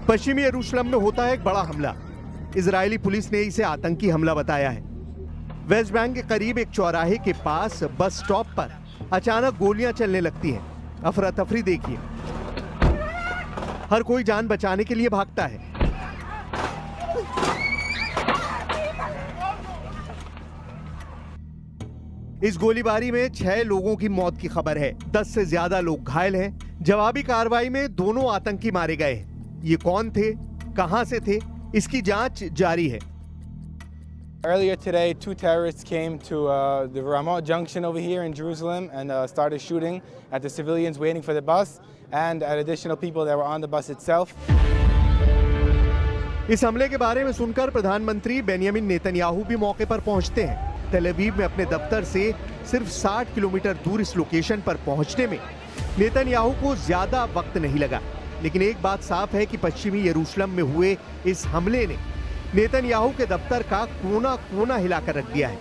पश्चिमी यरूशलेम में होता है एक बड़ा हमला। इजरायली पुलिस ने इसे आतंकी हमला बताया है। वेस्ट बैंक के करीब एक चौराहे के पास बस स्टॉप पर अचानक गोलियां चलने लगती हैं। अफरा तफरी देखिए, हर कोई जान बचाने के लिए भागता है। इस गोलीबारी में 6 लोगों की मौत की खबर है, 10 से ज्यादा लोग घायल हैं। जवाबी कार्रवाई में दोनों आतंकी मारे गए हैं। ये कौन थे, कहां से थे, इसकी जांच जारी है। Earlier today, 2 terrorists came to the Ramah Junction over here in Jerusalem and started shooting at the civilians waiting for the bus and at additional people that were on the bus itself. इस हमले के बारे में सुनकर प्रधानमंत्री Benjamin Netanyahu भी मौके पर पहुंचते हैं। तेल अवीव में अपने दफ्तर से सिर्फ 60 किलोमीटर दूर इस लोकेशन पर पहुंचने में नेतन्याहू को ज्यादा वक्त नहीं लगा। लेकिन एक बात साफ है कि पश्चिमी यरूशलेम में हुए इस हमले ने नेतन्याहू के दफ्तर का कोना कोना हिलाकर रख दिया है।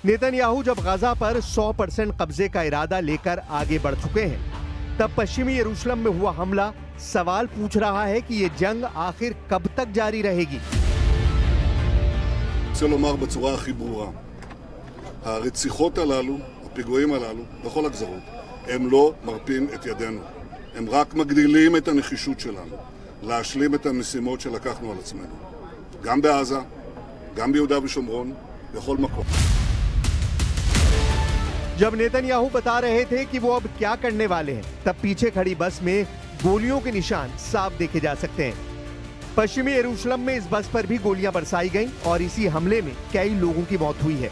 नेतन्याहू जब गाजा पर 100% कब्जे का इरादा लेकर आगे बढ़ चुके हैं, तब पश्चिमी यरूशलेम में हुआ हमला सवाल पूछ रहा है कि ये जंग आखिर कब तक जारी रहेगी। רוצה לומר בצורה הכי ברורה, הרציחות הללו, הפיגועים הללו, בכל הגזרות, הם לא מרפים את ידינו. הם רק מגדילים את הנחישות שלנו, להשלים את המשימות שלקחנו על עצמנו. גם בעזה, גם ביהודה ושומרון, בכל מקום. जब नेतन्याहू बता रहे थे कि वो अब क्या करने वाले हैं, तब पीछे खड़ी बस में गोलियों के निशान साफ देखे जा सकते हैं। पश्चिमी यरूशलेम में इस बस पर भी गोलियां बरसाई गईं और इसी हमले में कई लोगों की मौत हुई है।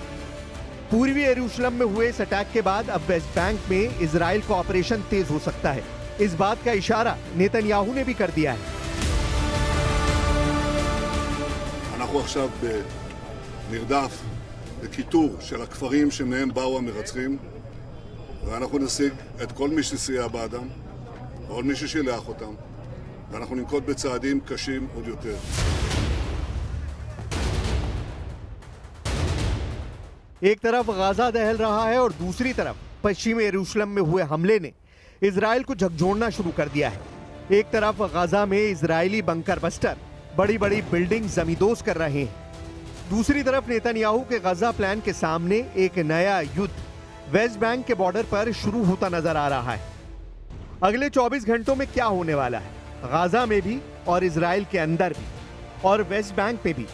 पूर्वी यरूशलेम में हुए इस अटैक के बाद अब वेस्ट बैंक में इजराइल का ऑपरेशन तेज हो सकता है। इस बात का इशारा नेतन्याहू ने भी कर दिया है। אנחנו עכשיו במרדף, בכיתור של הכפרים שמהם באו המרצחים, ואנחנו נשיג את כל מי שסייע בעדם, כל מי ששילח אותם, ואנחנו ננקוט בצעדים קשים עוד יותר. एक तरफ गाजा दहल रहा है और दूसरी तरफ पश्चिमी यरूशलेम में हुए हमले ने इजराइल को झकझोरना शुरू कर दिया है। एक तरफ गाजा में इजरायली बंकर बस्टर बड़ी बड़ी बिल्डिंग जमींदोज कर रहे हैं, दूसरी तरफ नेतन्याहू के गाजा प्लान के सामने एक नया युद्ध वेस्ट बैंक के बॉर्डर पर शुरू होता नजर आ रहा है। अगले 24 घंटों में क्या होने वाला है, गाजा में भी और इजराइल के अंदर भी और वेस्ट बैंक पे भी,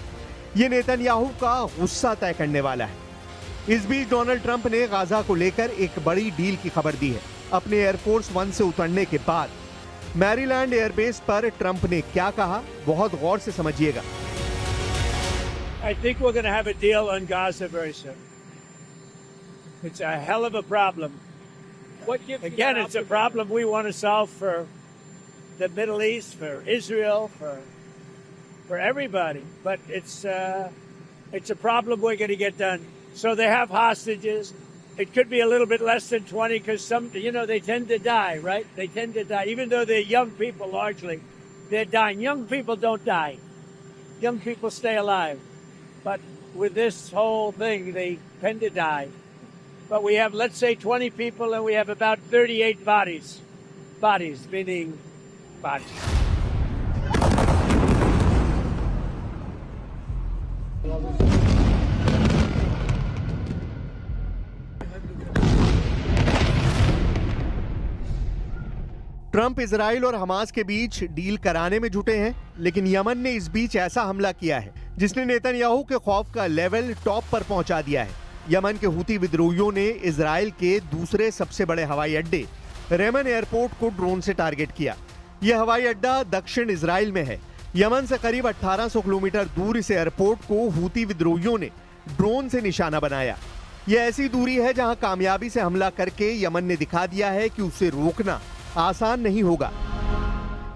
ये नेतन्याहू का गुस्सा तय करने वाला है। इस बीच डोनाल्ड ट्रंप ने गाजा को लेकर एक बड़ी डील की खबर दी है। अपने एयरफोर्स 1 से उतरने के बाद मैरीलैंड एयरबेस पर ट्रंप ने क्या कहा, बहुत गौर से समझिएगा। I think we're going to have a deal on Gaza very soon. It's a hell of a problem. Again, it's a problem we want to solve for the Middle East, for Israel, for everybody. But it's a problem we're going to get done. So they have hostages. It could be a little bit less than 20 because they tend to die, right? They tend to die. Even though they're young people largely, they're dying. Young people don't die. Young people stay alive. But with this whole thing, they tend to die. But we have, let's say, 20 people and we have about 38 bodies. Bodies, meaning bodies. Trump Israel और Hamas के बीच deal कराने में जुटे हैं, लेकिन Yemen ने इस बीच ऐसा हमला किया है जिसने नेतन्याहू के खौफ का लेवल टॉप पर पहुंचा दिया है। यमन के हुती विद्रोहियों ने इजराइल के दूसरे सबसे बड़े हवाई अड्डे रेमन एयरपोर्ट को ड्रोन से टारगेट किया। यह हवाई अड्डा दक्षिण इजराइल में है। यमन से करीब 1800 किलोमीटर दूर इस एयरपोर्ट को हुती विद्रोहियों ने ड्रोन से निशाना बनाया। यह ऐसी दूरी है जहां कामयाबी से हमला करके यमन ने दिखा दिया है कि उसे रोकना आसान नहीं होगा।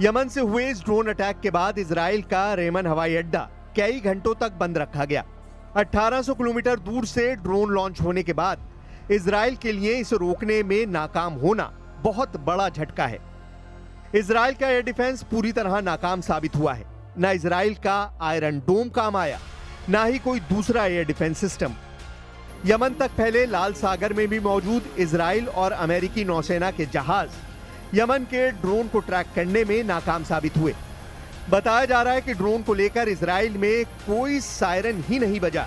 यमन से हुए इस ड्रोन अटैक के बाद इजराइल का रेमन हवाई अड्डा कई घंटों तक बंद रखा गया। 1800 किलोमीटर दूर से ड्रोन लॉन्च होने के बाद इजराइल के लिए इसे रोकने में नाकाम होना बहुत बड़ा झटका है। इजराइल का एयर डिफेंस पूरी तरह नाकाम साबित हुआ है। ना इजराइल का आयरन डोम काम आया, ना ही कोई दूसरा एयर डिफेंस सिस्टम। यमन तक फैले लाल सागर में भी मौजूद इजराइल और अमेरिकी नौसेना के जहाज यमन के ड्रोन को ट्रैक करने में नाकाम साबित हुए। बताया जा रहा है कि ड्रोन को लेकर इजराइल में कोई सायरन ही नहीं बजा।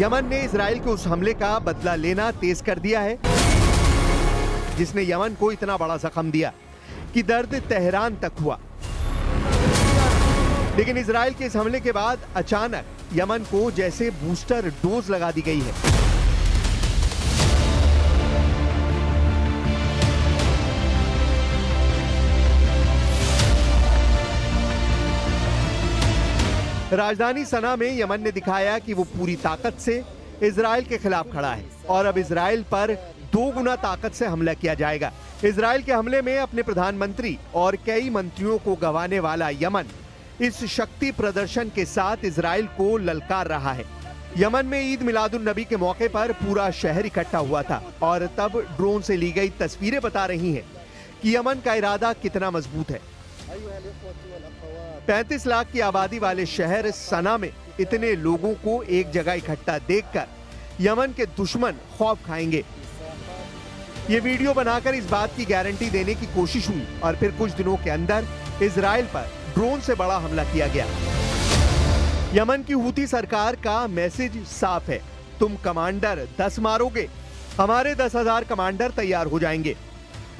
यमन ने इजराइल के उस हमले का बदला लेना तेज कर दिया है जिसने यमन को इतना बड़ा जख्म दिया कि दर्द तेहरान तक हुआ। लेकिन इजराइल के इस हमले के बाद अचानक यमन को जैसे बूस्टर डोज लगा दी गई है। राजधानी सना में यमन ने दिखाया कि वो पूरी ताकत से इजराइल के खिलाफ खड़ा है और अब इजराइल पर 2 गुना ताकत से हमला किया जाएगा। इजराइल के हमले में अपने प्रधानमंत्री और कई मंत्रियों को गंवाने वाला यमन इस शक्ति प्रदर्शन के साथ इजराइल को ललकार रहा है। यमन में ईद मिलादुन नबी के मौके पर पूरा शहर इकट्ठा हुआ था और तब ड्रोन से ली गई तस्वीरें बता रही हैं कि यमन का इरादा कितना मजबूत है। 35 लाख की आबादी वाले शहर सना में इतने लोगों को एक जगह इकट्ठा देखकर यमन के दुश्मन खौफ खाएंगे। ये वीडियो बनाकर इस बात की गारंटी देने की कोशिश हुई और फिर कुछ दिनों के अंदर इजराइल पर ड्रोन से बड़ा हमला किया गया। यमन की हूती सरकार का मैसेज साफ है, तुम कमांडर 10 मारोगे, हमारे 10,000 कमांडर तैयार हो जाएंगे।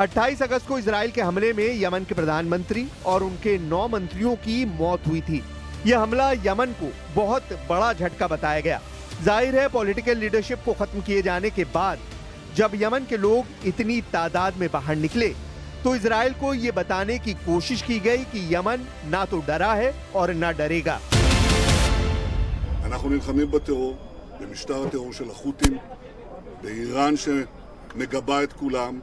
28 अगस्त को इजराइल के हमले में यमन के प्रधानमंत्री और उनके 9 मंत्रियों की मौत हुई थी। यह हमला यमन को बहुत बड़ा झटका बताया गया। जाहिर है पॉलिटिकल लीडरशिप को खत्म किए जाने के बाद जब यमन के लोग इतनी तादाद में बाहर निकले तो इजराइल को यह बताने की कोशिश की गई कि यमन ना तो डरा है और ना डरेगा। אנחנו נלחמים בטרור, במשטר הטרור של החות'ים, באיראן שמגבה את כולם,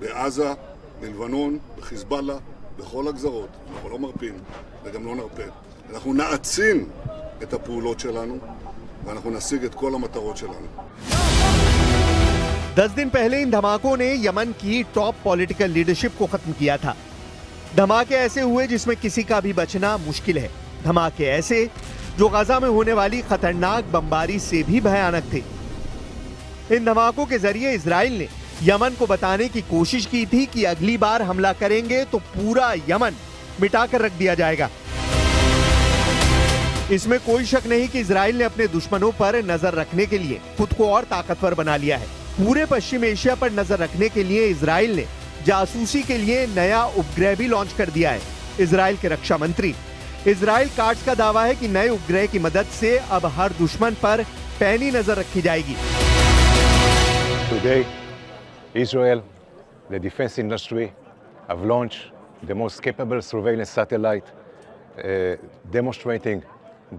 בעזה, בלבנון, בחיזבאללה, בכל הגזרות. אנחנו לא מרפים וגם לא נרפה. אנחנו נעצים את הפעולות שלנו ואנחנו נשיג את כל המטרות שלנו. 10 दिन पहले इन धमाकों ने यमन की टॉप पॉलिटिकल लीडरशिप को खत्म किया था। धमाके ऐसे हुए जिसमें किसी का भी बचना मुश्किल है। धमाके ऐसे जो गाजा में होने वाली खतरनाक बमबारी से भी भयानक थे। इन धमाकों के जरिए इजराइल ने यमन को बताने की कोशिश की थी कि अगली बार हमला करेंगे तो पूरा यमन मिटाकर रख दिया जाएगा। इसमें कोई शक नहीं कि इजराइल ने अपने दुश्मनों पर नजर रखने के लिए खुद को और ताकतवर बना लिया है। पूरे पश्चिम एशिया पर नजर रखने के लिए इजराइल ने जासूसी के लिए नया उपग्रह भी लॉन्च कर दिया है। इजराइल के रक्षा मंत्री इजराइल कार्ड्स का दावा है कि नए उपग्रह की मदद से अब हर दुश्मन पर पैनी नजर रखी जाएगी। Today, Israel, the defense industry, have launched the most capable surveillance satellite, demonstrating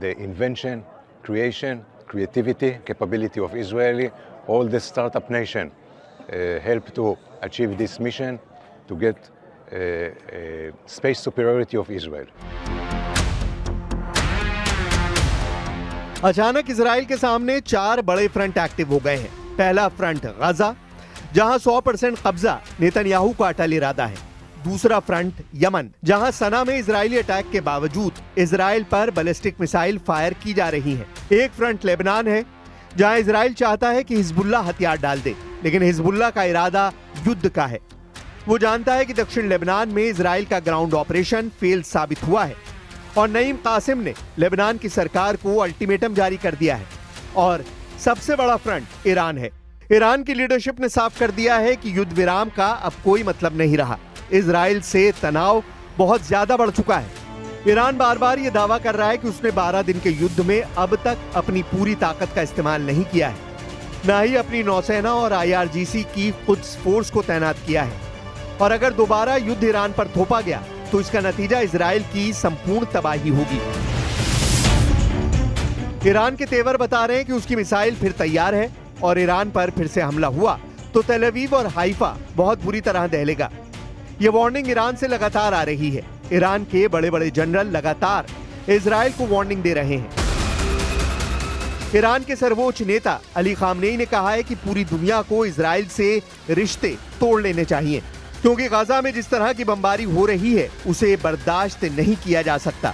the invention, creation, creativity, capability of Israeli. All the startup nation help to achieve this mission to get space superiority of Israel. अचानक Israel के सामने 4 बड़े front active हो गए हैं। पहला front Gaza, जहां 100% कब्जा नेतन्याहू का अटल इरादा है। दूसरा फ्रंट यमन, जहां सना में इजरायली अटैक के बावजूद इजराइल पर बैलिस्टिक मिसाइल फायर की जा रही हैं। एक फ्रंट लेबनान है, जहां इजराइल चाहता है कि हिजबुल्लाह हथियार डाल दे, लेकिन हिजबुल्लाह का इरादा युद्ध का है। वो जानता है कि दक्षिण लेबनान में इजराइल का ग्राउंड ऑपरेशन फेल साबित हुआ है और नईम कासिम ने लेबनान की सरकार को अल्टीमेटम जारी कर दिया है। और सबसे बड़ा फ्रंट ईरान है। ईरान की लीडरशिप ने साफ कर दिया है कि युद्ध विराम का अब कोई मतलब नहीं रहा। इजराइल से तनाव बहुत ज्यादा बढ़ चुका है। ईरान बार बार यह दावा कर रहा है कि उसने 12 दिन के युद्ध में अब तक अपनी पूरी ताकत का इस्तेमाल नहीं किया है, न ही अपनी नौसेना और IRGC की कुछ फोर्स को तैनात किया है। और अगर दोबारा युद्ध ईरान पर थोपा गया तो इसका नतीजा इजराइल की संपूर्ण तबाही होगी। ईरान के तेवर बता रहे हैं कि उसकी मिसाइल फिर तैयार है और ईरान पर फिर से हमला हुआ तो तेल अवीव और हाइफा बहुत बुरी तरह दहलेगा। ये वार्निंग ईरान से लगातार आ रही है। ईरान के बड़े बड़े जनरल लगातार इजराइल को वार्निंग दे रहे हैं। ईरान के सर्वोच्च नेता अली खामनेई ने कहा है कि पूरी दुनिया को इजराइल से रिश्ते तोड़ लेने चाहिए, क्योंकि गाजा में जिस तरह की बमबारी हो रही है उसे बर्दाश्त नहीं किया जा सकता।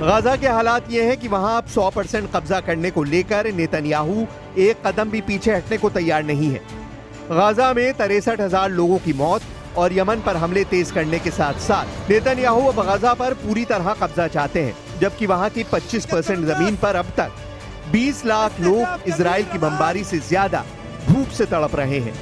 गाजा के हालात ये हैं कि वहां अब 100% कब्जा करने को लेकर नेतन्याहू एक कदम भी पीछे हटने को तैयार नहीं है। गाजा में 63,000 लोगों की मौत और यमन पर हमले तेज करने के साथ साथ नेतन्याहू अब गाजा पर पूरी तरह कब्जा चाहते हैं, जबकि वहां की 25% जमीन पर अब तक 20 लाख लोग इजराइल की बमबारी से ज्यादा भूख से तड़प रहे हैं।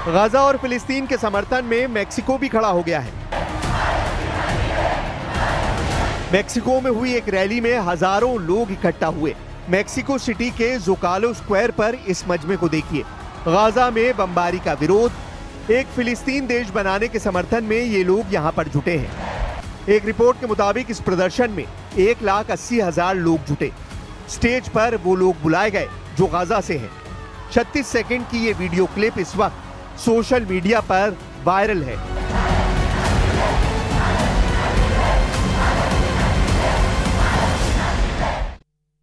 गाजा और फिलिस्तीन के समर्थन में मेक्सिको भी खड़ा हो गया है। मेक्सिको में हुई एक रैली में हजारों लोग इकट्ठा हुए। मेक्सिको सिटी के ज़ोकालो स्क्वायर पर इस मजमे को देखिए। गाजा में बमबारी का विरोध, एक फिलिस्तीन देश बनाने के समर्थन में ये लोग यहाँ पर जुटे हैं। एक रिपोर्ट के मुताबिक इस प्रदर्शन में 1,80,000 लोग जुटे। स्टेज पर वो लोग बुलाए गए जो गाजा से हैं। 36 सेकंड की ये वीडियो क्लिप इस वक्त सोशल मीडिया पर वायरल है।